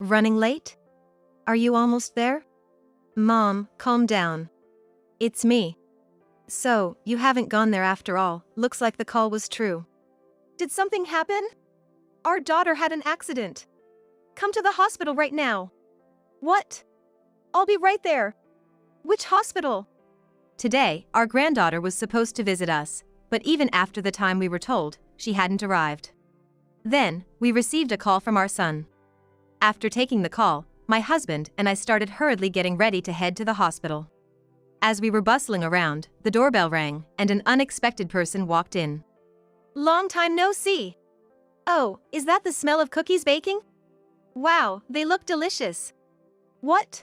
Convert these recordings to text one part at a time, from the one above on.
Running late? Are you almost there? Mom, calm down. It's me. So, you haven't gone there after all. Looks like the call was true. Did something happen? Our daughter had an accident. Come to the hospital right now. What? I'll be right there. Which hospital? Today, our granddaughter was supposed to visit us, but even after the time we were told, she hadn't arrived. Then, we received a call from our son. After taking the call, my husband and I started hurriedly getting ready to head to the hospital. As we were bustling around, the doorbell rang, and an unexpected person walked in. Long time no see. Oh, is that the smell of cookies baking? Wow, they look delicious. What?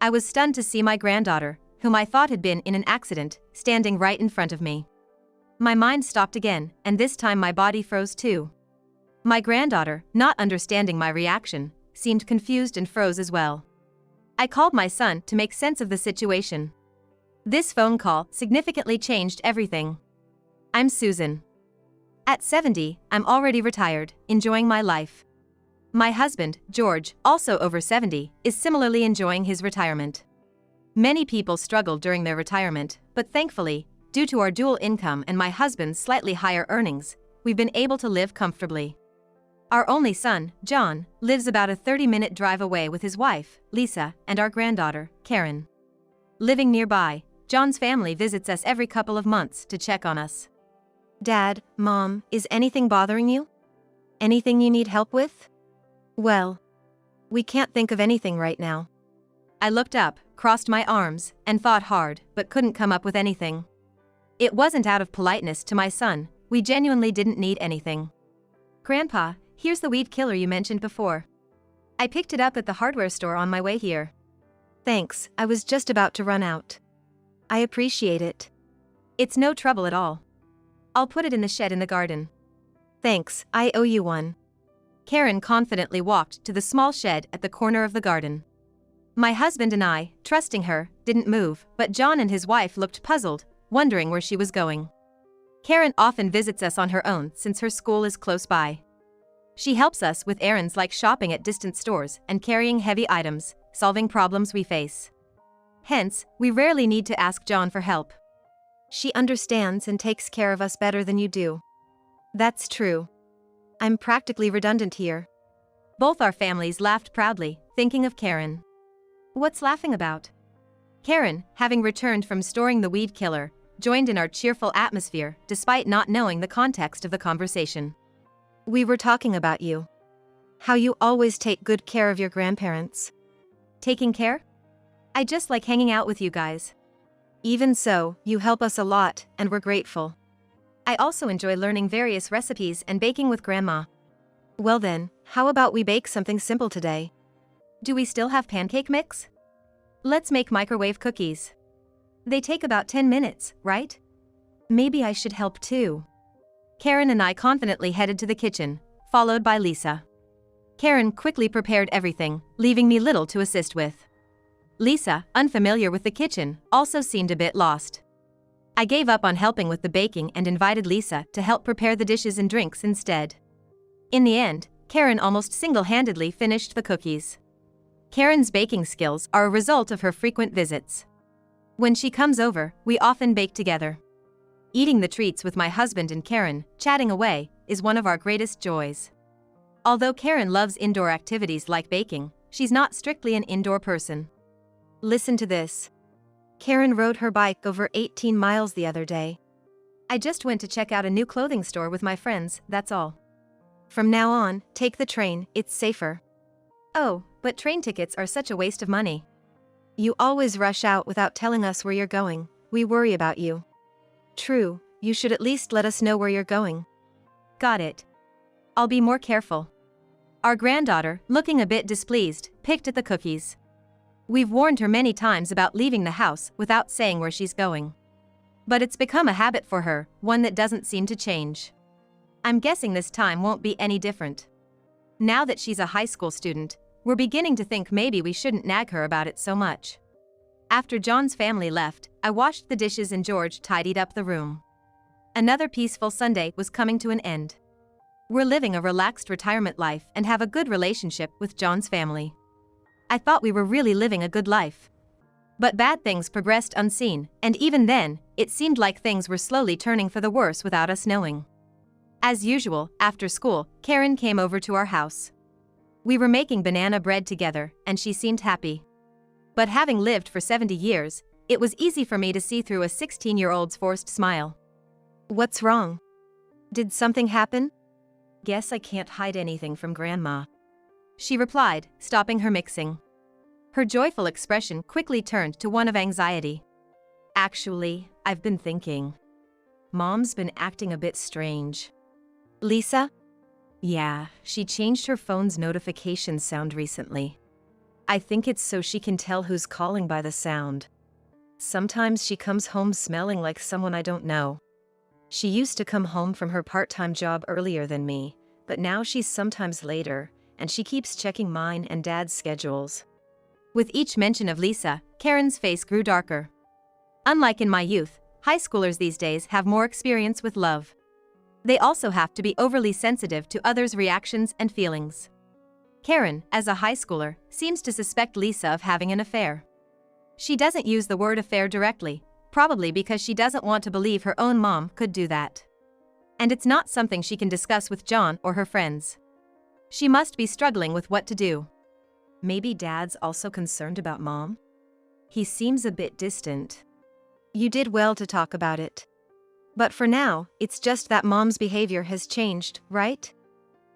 I was stunned to see my granddaughter, whom I thought had been in an accident, standing right in front of me. My mind stopped again, and this time my body froze too. My granddaughter, not understanding my reaction, seemed confused and froze as well. I called my son to make sense of the situation. This phone call significantly changed everything. I'm Susan. At 70, I'm already retired, enjoying my life. My husband, George, also over 70, is similarly enjoying his retirement. Many people struggle during their retirement, but thankfully, due to our dual income and my husband's slightly higher earnings, we've been able to live comfortably. Our only son, John, lives about a 30-minute drive away with his wife, Lisa, and our granddaughter, Karen. Living nearby, John's family visits us every couple of months to check on us. Dad, Mom, is anything bothering you? Anything you need help with? Well, we can't think of anything right now. I looked up, crossed my arms, and thought hard, but couldn't come up with anything. It wasn't out of politeness to my son, we genuinely didn't need anything. Grandpa, here's the weed killer you mentioned before. I picked it up at the hardware store on my way here. Thanks, I was just about to run out. I appreciate it. It's no trouble at all. I'll put it in the shed in the garden. Thanks, I owe you one. Karen confidently walked to the small shed at the corner of the garden. My husband and I, trusting her, didn't move, but John and his wife looked puzzled, wondering where she was going. Karen often visits us on her own since her school is close by. She helps us with errands like shopping at distant stores and carrying heavy items, solving problems we face. Hence, we rarely need to ask John for help. She understands and takes care of us better than you do. That's true. I'm practically redundant here. Both our families laughed proudly, thinking of Karen. What's laughing about? Karen, having returned from storing the weed killer, joined in our cheerful atmosphere despite not knowing the context of the conversation. We were talking about you. How you always take good care of your grandparents. Taking care? I just like hanging out with you guys. Even so, you help us a lot, and we're grateful. I also enjoy learning various recipes and baking with Grandma. Well then, how about we bake something simple today? Do we still have pancake mix? Let's make microwave cookies. They take about 10 minutes, right? Maybe I should help too. Karen and I confidently headed to the kitchen, followed by Lisa. Karen quickly prepared everything, leaving me little to assist with. Lisa, unfamiliar with the kitchen, also seemed a bit lost. I gave up on helping with the baking and invited Lisa to help prepare the dishes and drinks instead. In the end, Karen almost single-handedly finished the cookies. Karen's baking skills are a result of her frequent visits. When she comes over, we often bake together. Eating the treats with my husband and Karen, chatting away, is one of our greatest joys. Although Karen loves indoor activities like baking, she's not strictly an indoor person. Listen to this. Karen rode her bike over 18 miles the other day. I just went to check out a new clothing store with my friends, that's all. From now on, take the train, it's safer. Oh, but train tickets are such a waste of money. You always rush out without telling us where you're going, we worry about you. True, you should at least let us know where you're going. Got it. I'll be more careful. Our granddaughter, looking a bit displeased, picked at the cookies. We've warned her many times about leaving the house without saying where she's going. But it's become a habit for her, one that doesn't seem to change. I'm guessing this time won't be any different. Now that she's a high school student, we're beginning to think maybe we shouldn't nag her about it so much. After John's family left, I washed the dishes and George tidied up the room. Another peaceful Sunday was coming to an end. We're living a relaxed retirement life and have a good relationship with John's family. I thought we were really living a good life. But bad things progressed unseen, and even then, it seemed like things were slowly turning for the worse without us knowing. As usual, after school, Karen came over to our house. We were making banana bread together, and she seemed happy. But having lived for 70 years, it was easy for me to see through a 16-year-old's forced smile. "What's wrong? Did something happen?" "Guess I can't hide anything from Grandma," she replied, stopping her mixing. Her joyful expression quickly turned to one of anxiety. "Actually, I've been thinking. Mom's been acting a bit strange." "Lisa?" "Yeah, she changed her phone's notification sound recently. I think it's so she can tell who's calling by the sound. Sometimes she comes home smelling like someone I don't know. She used to come home from her part-time job earlier than me, but now she's sometimes later, and she keeps checking mine and Dad's schedules." With each mention of Lisa, Karen's face grew darker. Unlike in my youth, high schoolers these days have more experience with love. They also have to be overly sensitive to others' reactions and feelings. Karen, as a high schooler, seems to suspect Lisa of having an affair. She doesn't use the word affair directly, probably because she doesn't want to believe her own mom could do that. And it's not something she can discuss with John or her friends. She must be struggling with what to do. Maybe Dad's also concerned about Mom? He seems a bit distant. "You did well to talk about it. But for now, it's just that Mom's behavior has changed, right?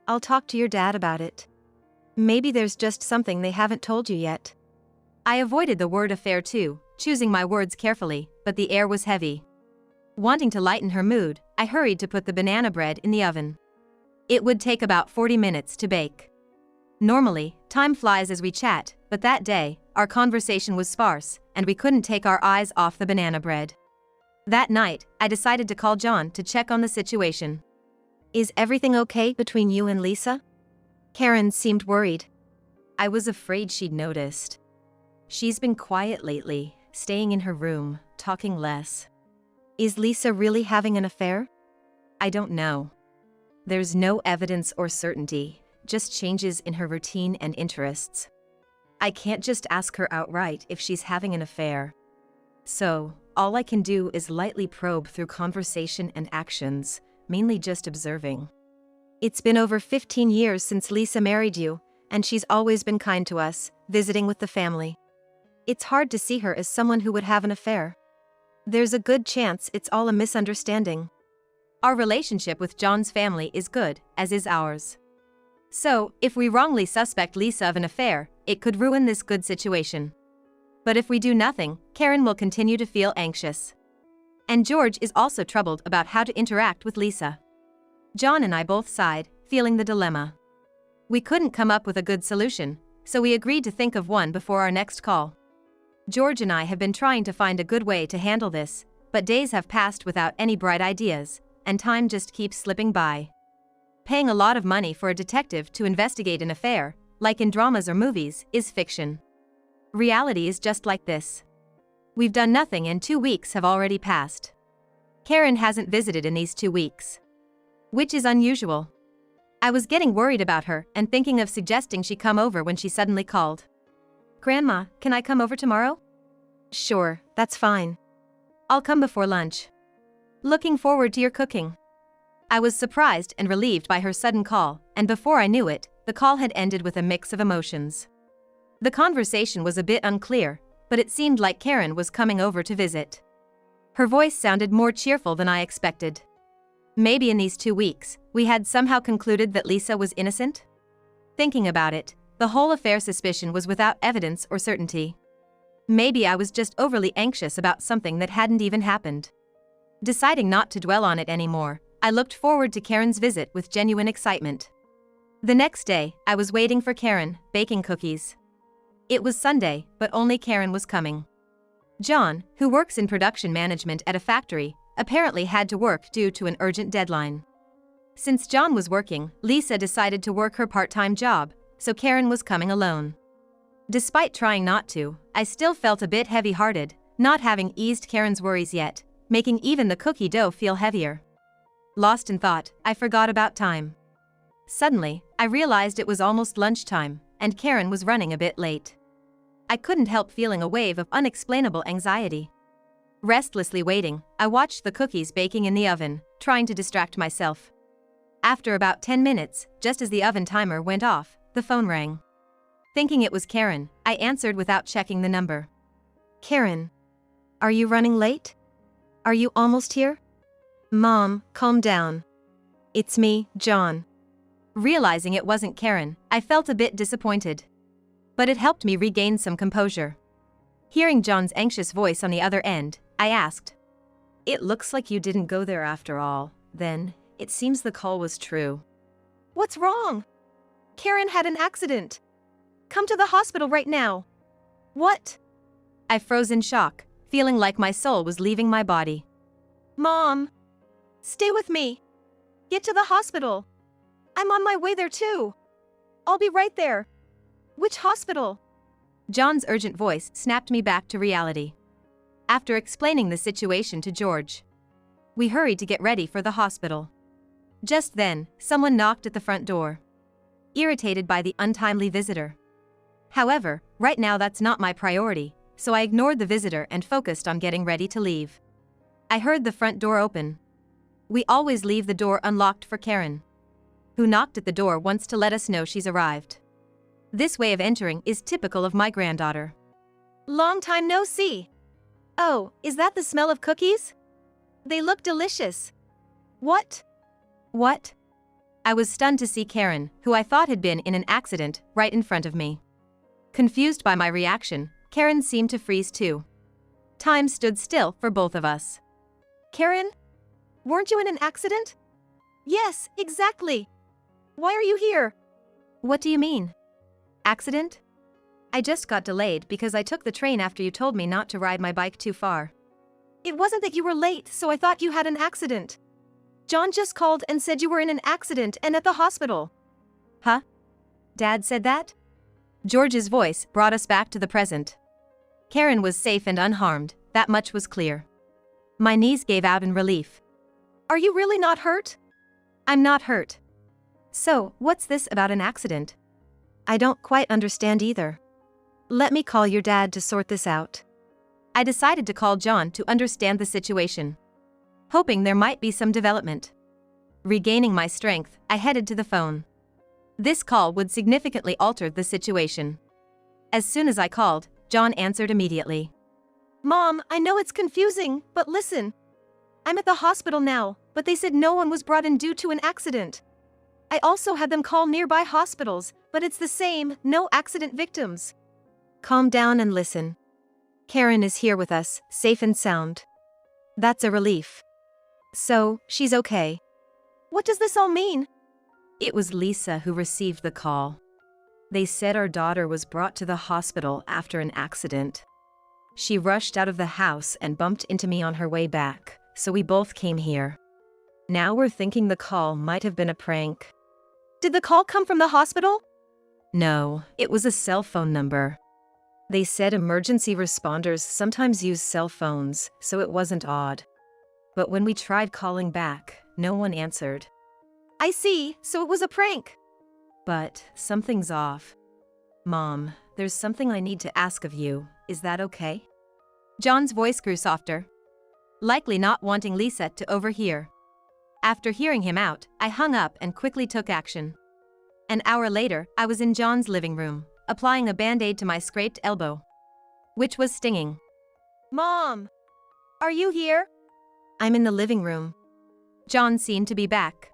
I'll talk to your dad about it. Maybe there's just something they haven't told you yet." I avoided the word affair too, choosing my words carefully, but the air was heavy. Wanting to lighten her mood, I hurried to put the banana bread in the oven. It would take about 40 minutes to bake. Normally, time flies as we chat, but that day, our conversation was sparse, and we couldn't take our eyes off the banana bread. That night, I decided to call John to check on the situation. "Is everything okay between you and Lisa?" Karen seemed worried. I was afraid she'd noticed. "She's been quiet lately, staying in her room, talking less." "Is Lisa really having an affair?" "I don't know. There's no evidence or certainty, just changes in her routine and interests. I can't just ask her outright if she's having an affair. So, all I can do is lightly probe through conversation and actions, mainly just observing." "It's been over 15 years since Lisa married you, and she's always been kind to us, visiting with the family. It's hard to see her as someone who would have an affair. There's a good chance it's all a misunderstanding." Our relationship with John's family is good, as is ours. So, if we wrongly suspect Lisa of an affair, it could ruin this good situation. But if we do nothing, Karen will continue to feel anxious. And George is also troubled about how to interact with Lisa. John and I both sighed, feeling the dilemma. We couldn't come up with a good solution, so we agreed to think of one before our next call. George and I have been trying to find a good way to handle this, but days have passed without any bright ideas, and time just keeps slipping by. Paying a lot of money for a detective to investigate an affair, like in dramas or movies, is fiction. Reality is just like this. We've done nothing and 2 weeks have already passed. Karen hasn't visited in these 2 weeks. Which is unusual. I was getting worried about her and thinking of suggesting she come over when she suddenly called. "Grandma, can I come over tomorrow?" "Sure, that's fine. I'll come before lunch." "Looking forward to your cooking." I was surprised and relieved by her sudden call, and before I knew it, the call had ended with a mix of emotions. The conversation was a bit unclear, but it seemed like Karen was coming over to visit. Her voice sounded more cheerful than I expected. Maybe in these 2 weeks, we had somehow concluded that Lisa was innocent? Thinking about it, the whole affair suspicion was without evidence or certainty. Maybe I was just overly anxious about something that hadn't even happened. Deciding not to dwell on it anymore, I looked forward to Karen's visit with genuine excitement. The next day, I was waiting for Karen, baking cookies. It was Sunday, but only Karen was coming. John, who works in production management at a factory, apparently had to work due to an urgent deadline. Since John was working, Lisa decided to work her part-time job, so Karen was coming alone. Despite trying not to, I still felt a bit heavy-hearted, not having eased Karen's worries yet, making even the cookie dough feel heavier. Lost in thought, I forgot about time. Suddenly, I realized it was almost lunchtime, and Karen was running a bit late. I couldn't help feeling a wave of unexplainable anxiety. Restlessly waiting, I watched the cookies baking in the oven, trying to distract myself. After about 10 minutes, just as the oven timer went off, the phone rang. Thinking it was Karen, I answered without checking the number. Karen, are you running late? Are you almost here? Mom, calm down. It's me, John. Realizing it wasn't Karen, I felt a bit disappointed. But it helped me regain some composure. Hearing John's anxious voice on the other end, I asked, "It looks like you didn't go there after all. Then, it seems the call was true." What's wrong? Karen had an accident. Come to the hospital right now. What? I froze in shock, feeling like my soul was leaving my body. Mom, stay with me. Get to the hospital. I'm on my way there too. I'll be right there. Which hospital? John's urgent voice snapped me back to reality. After explaining the situation to George, we hurried to get ready for the hospital. Just then, someone knocked at the front door, irritated by the untimely visitor. However, right now that's not my priority, so I ignored the visitor and focused on getting ready to leave. I heard the front door open. We always leave the door unlocked for Karen, who knocked at the door once to let us know she's arrived. This way of entering is typical of my granddaughter. Long time no see. Oh, is that the smell of cookies? They look delicious. What? What? I was stunned to see Karen, who I thought had been in an accident, right in front of me. Confused by my reaction, Karen seemed to freeze too. Time stood still for both of us. Karen? Weren't you in an accident? Yes, exactly. Why are you here? What do you mean? Accident? I just got delayed because I took the train after you told me not to ride my bike too far. It wasn't that you were late, so I thought you had an accident. John just called and said you were in an accident and at the hospital. Huh? Dad said that? George's voice brought us back to the present. Karen was safe and unharmed, that much was clear. My knees gave out in relief. Are you really not hurt? I'm not hurt. So, what's this about an accident? I don't quite understand either. Let me call your dad to sort this out. I decided to call John to understand the situation, hoping there might be some development. Regaining my strength, I headed to the phone. This call would significantly alter the situation. As soon as I called, John answered immediately. Mom, I know it's confusing, but listen. I'm at the hospital now, but they said no one was brought in due to an accident. I also had them call nearby hospitals, but it's the same, no accident victims. Calm down and listen. Karen is here with us, safe and sound. That's a relief. So, she's okay. What does this all mean? It was Lisa who received the call. They said our daughter was brought to the hospital after an accident. She rushed out of the house and bumped into me on her way back, so we both came here. Now we're thinking the call might have been a prank. Did the call come from the hospital? No, it was a cell phone number. They said emergency responders sometimes use cell phones, so it wasn't odd. But when we tried calling back, no one answered. I see, so it was a prank. But something's off. Mom, there's something I need to ask of you, is that okay? John's voice grew softer, likely not wanting Lisa to overhear. After hearing him out, I hung up and quickly took action. An hour later, I was in John's living room, applying a band-aid to my scraped elbow, which was stinging. Mom! Are you here? I'm in the living room. John seemed to be back.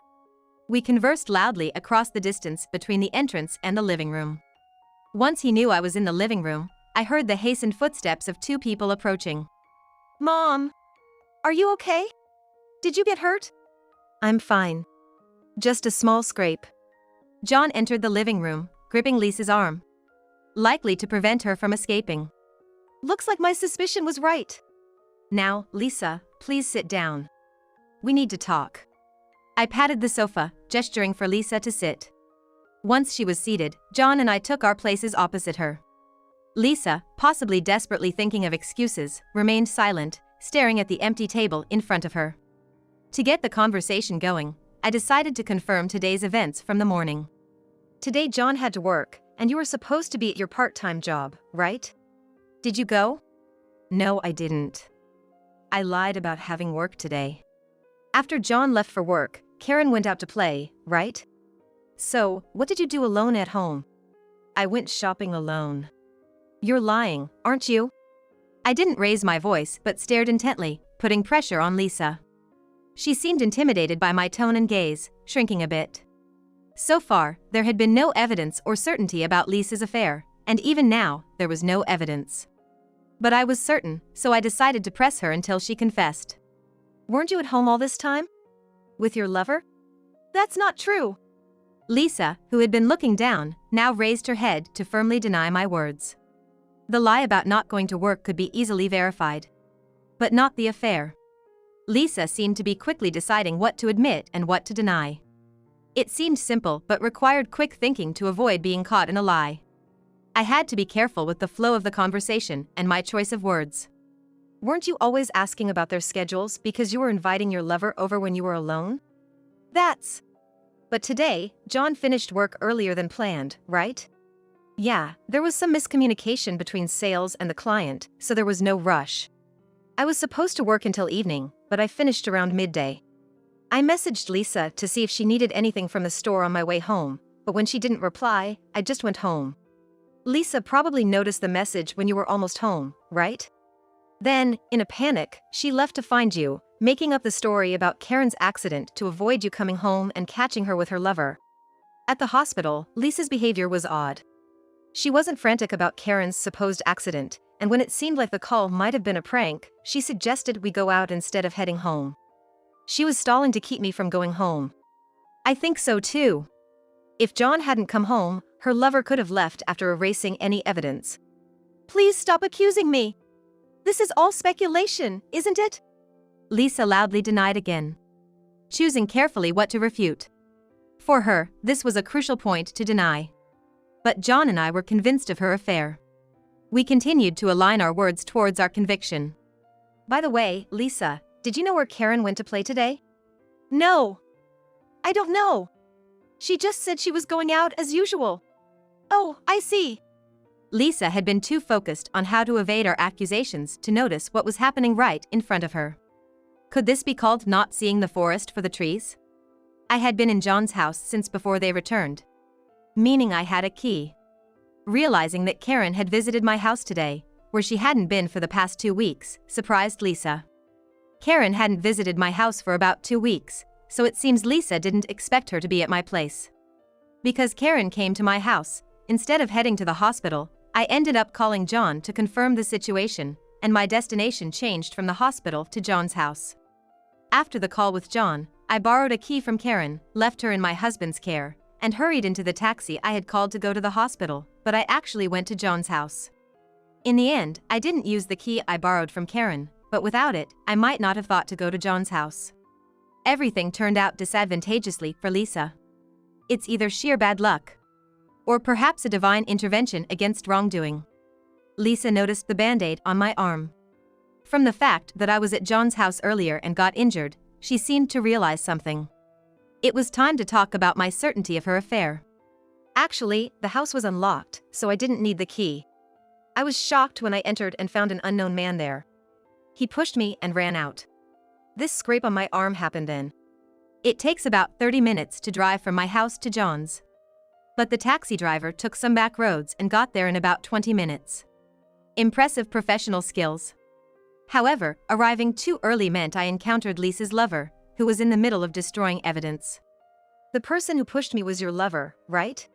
We conversed loudly across the distance between the entrance and the living room. Once he knew I was in the living room, I heard the hastened footsteps of two people approaching. Mom! Are you okay? Did you get hurt? I'm fine. Just a small scrape. John entered the living room, gripping Lisa's arm, likely to prevent her from escaping. Looks like my suspicion was right. Now, Lisa, please sit down. We need to talk. I patted the sofa, gesturing for Lisa to sit. Once she was seated, John and I took our places opposite her. Lisa, possibly desperately thinking of excuses, remained silent, staring at the empty table in front of her. To get the conversation going, I decided to confirm today's events from the morning. Today John had to work, and you were supposed to be at your part-time job, right? Did you go? No, I didn't. I lied about having work today. After John left for work, Karen went out to play, right? So, what did you do alone at home? I went shopping alone. You're lying, aren't you? I didn't raise my voice but stared intently, putting pressure on Lisa. She seemed intimidated by my tone and gaze, shrinking a bit. So far, there had been no evidence or certainty about Lisa's affair, and even now, there was no evidence. But I was certain, so I decided to press her until she confessed. Weren't you at home all this time? With your lover? That's not true. Lisa, who had been looking down, now raised her head to firmly deny my words. The lie about not going to work could be easily verified. But not the affair. Lisa seemed to be quickly deciding what to admit and what to deny. It seemed simple but required quick thinking to avoid being caught in a lie. I had to be careful with the flow of the conversation and my choice of words. Weren't you always asking about their schedules because you were inviting your lover over when you were alone? But today, John finished work earlier than planned, right? Yeah, there was some miscommunication between sales and the client, so there was no rush. I was supposed to work until evening, but I finished around midday. I messaged Lisa to see if she needed anything from the store on my way home, but when she didn't reply, I just went home. Lisa probably noticed the message when you were almost home, right? Then, in a panic, she left to find you, making up the story about Karen's accident to avoid you coming home and catching her with her lover. At the hospital, Lisa's behavior was odd. She wasn't frantic about Karen's supposed accident, and when it seemed like the call might have been a prank, she suggested we go out instead of heading home. She was stalling to keep me from going home. I think so too. If John hadn't come home, her lover could have left after erasing any evidence. Please stop accusing me. This is all speculation, isn't it? Lisa loudly denied again, choosing carefully what to refute. For her, this was a crucial point to deny. But John and I were convinced of her affair. We continued to align our words towards our conviction. By the way, Lisa, did you know where Karen went to play today? No. I don't know. She just said she was going out as usual. Oh, I see. Lisa had been too focused on how to evade our accusations to notice what was happening right in front of her. Could this be called not seeing the forest for the trees? I had been in John's house since before they returned. Meaning I had a key. Realizing that Karen had visited my house today, where she hadn't been for the past 2 weeks, surprised Lisa. Karen hadn't visited my house for about 2 weeks, so it seems Lisa didn't expect her to be at my place. Because Karen came to my house, instead of heading to the hospital, I ended up calling John to confirm the situation, and my destination changed from the hospital to John's house. After the call with John, I borrowed a key from Karen, left her in my husband's care, and hurried into the taxi I had called to go to the hospital, but I actually went to John's house. In the end, I didn't use the key I borrowed from Karen, but without it, I might not have thought to go to John's house. Everything turned out disadvantageously for Lisa. It's either sheer bad luck, or perhaps a divine intervention against wrongdoing. Lisa noticed the band-aid on my arm. From the fact that I was at John's house earlier and got injured, she seemed to realize something. It was time to talk about my certainty of her affair. Actually, the house was unlocked, so I didn't need the key. I was shocked when I entered and found an unknown man there. He pushed me and ran out. This scrape on my arm happened then. It takes about 30 minutes to drive from my house to John's. But the taxi driver took some back roads and got there in about 20 minutes. Impressive professional skills. However, arriving too early meant I encountered Lisa's lover, who was in the middle of destroying evidence. The person who pushed me was your lover, right?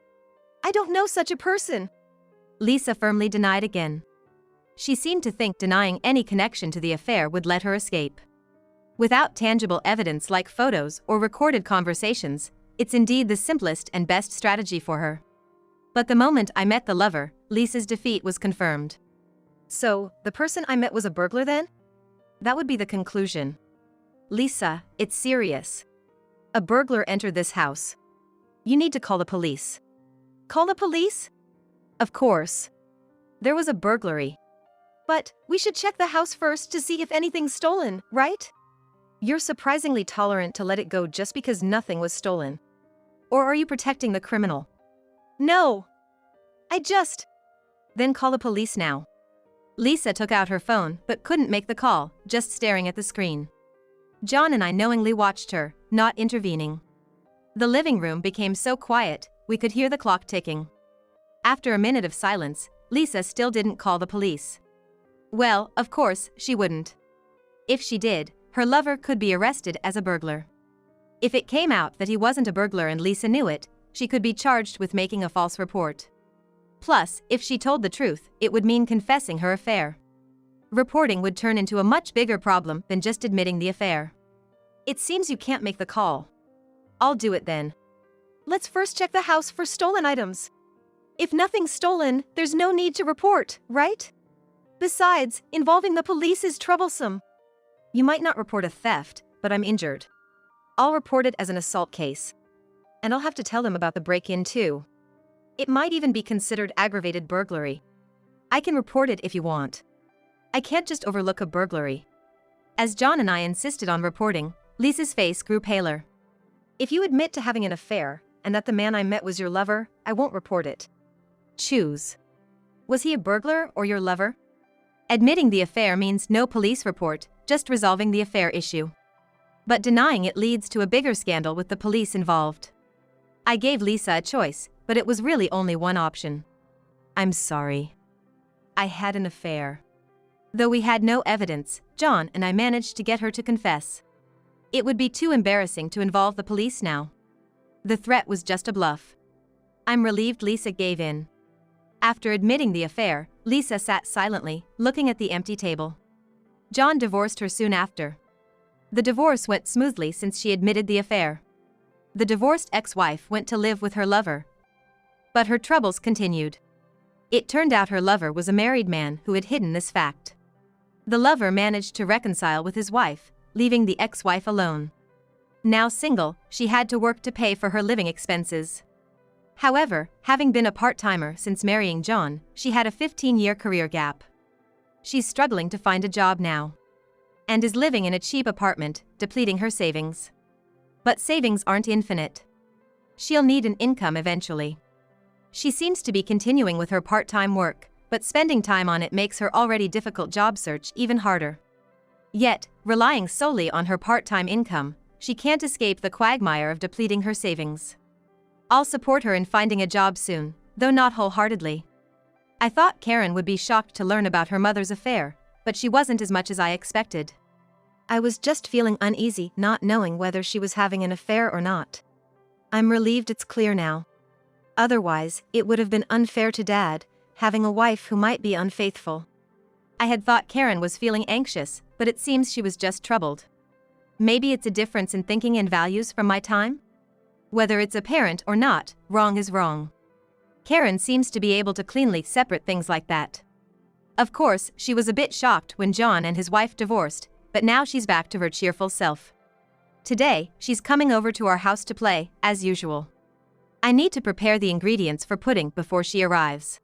I don't know such a person. Lisa firmly denied again. She seemed to think denying any connection to the affair would let her escape. Without tangible evidence like photos or recorded conversations, it's indeed the simplest and best strategy for her. But the moment I met the lover, Lisa's defeat was confirmed. So, the person I met was a burglar then? That would be the conclusion. Lisa, it's serious. A burglar entered this house. You need to call the police. Call the police? Of course. There was a burglary. But, we should check the house first to see if anything's stolen, right? You're surprisingly tolerant to let it go just because nothing was stolen. Or are you protecting the criminal? No. Then call the police now. Lisa took out her phone but couldn't make the call, just staring at the screen. John and I knowingly watched her, not intervening. The living room became so quiet, we could hear the clock ticking. After a minute of silence, Lisa still didn't call the police. Well, of course, she wouldn't. If she did, her lover could be arrested as a burglar. If it came out that he wasn't a burglar and Lisa knew it, she could be charged with making a false report. Plus, if she told the truth, it would mean confessing her affair. Reporting would turn into a much bigger problem than just admitting the affair. It seems you can't make the call. I'll do it then. Let's first check the house for stolen items. If nothing's stolen, there's no need to report, right? Besides, involving the police is troublesome. You might not report a theft, but I'm injured. I'll report it as an assault case. And I'll have to tell them about the break-in too. It might even be considered aggravated burglary. I can report it if you want. I can't just overlook a burglary. As John and I insisted on reporting, Lisa's face grew paler. If you admit to having an affair, and that the man I met was your lover, I won't report it. Choose. Was he a burglar or your lover? Admitting the affair means no police report, just resolving the affair issue. But denying it leads to a bigger scandal with the police involved. I gave Lisa a choice, but it was really only one option. I'm sorry. I had an affair. Though we had no evidence, John and I managed to get her to confess. It would be too embarrassing to involve the police now. The threat was just a bluff. I'm relieved Lisa gave in. After admitting the affair, Lisa sat silently, looking at the empty table. John divorced her soon after. The divorce went smoothly since she admitted the affair. The divorced ex-wife went to live with her lover. But her troubles continued. It turned out her lover was a married man who had hidden this fact. The lover managed to reconcile with his wife, leaving the ex-wife alone. Now single, she had to work to pay for her living expenses. However, having been a part-timer since marrying John, she had a 15-year career gap. She's struggling to find a job now. And is living in a cheap apartment, depleting her savings. But savings aren't infinite. She'll need an income eventually. She seems to be continuing with her part-time work, but spending time on it makes her already difficult job search even harder. Yet, relying solely on her part-time income, she can't escape the quagmire of depleting her savings. I'll support her in finding a job soon, though not wholeheartedly. I thought Karen would be shocked to learn about her mother's affair, but she wasn't as much as I expected. I was just feeling uneasy, not knowing whether she was having an affair or not. I'm relieved it's clear now. Otherwise, it would have been unfair to Dad, having a wife who might be unfaithful. I had thought Karen was feeling anxious, but it seems she was just troubled. Maybe it's a difference in thinking and values from my time? Whether it's apparent or not, wrong is wrong. Karen seems to be able to cleanly separate things like that. Of course, she was a bit shocked when John and his wife divorced, but now she's back to her cheerful self. Today, she's coming over to our house to play, as usual. I need to prepare the ingredients for pudding before she arrives.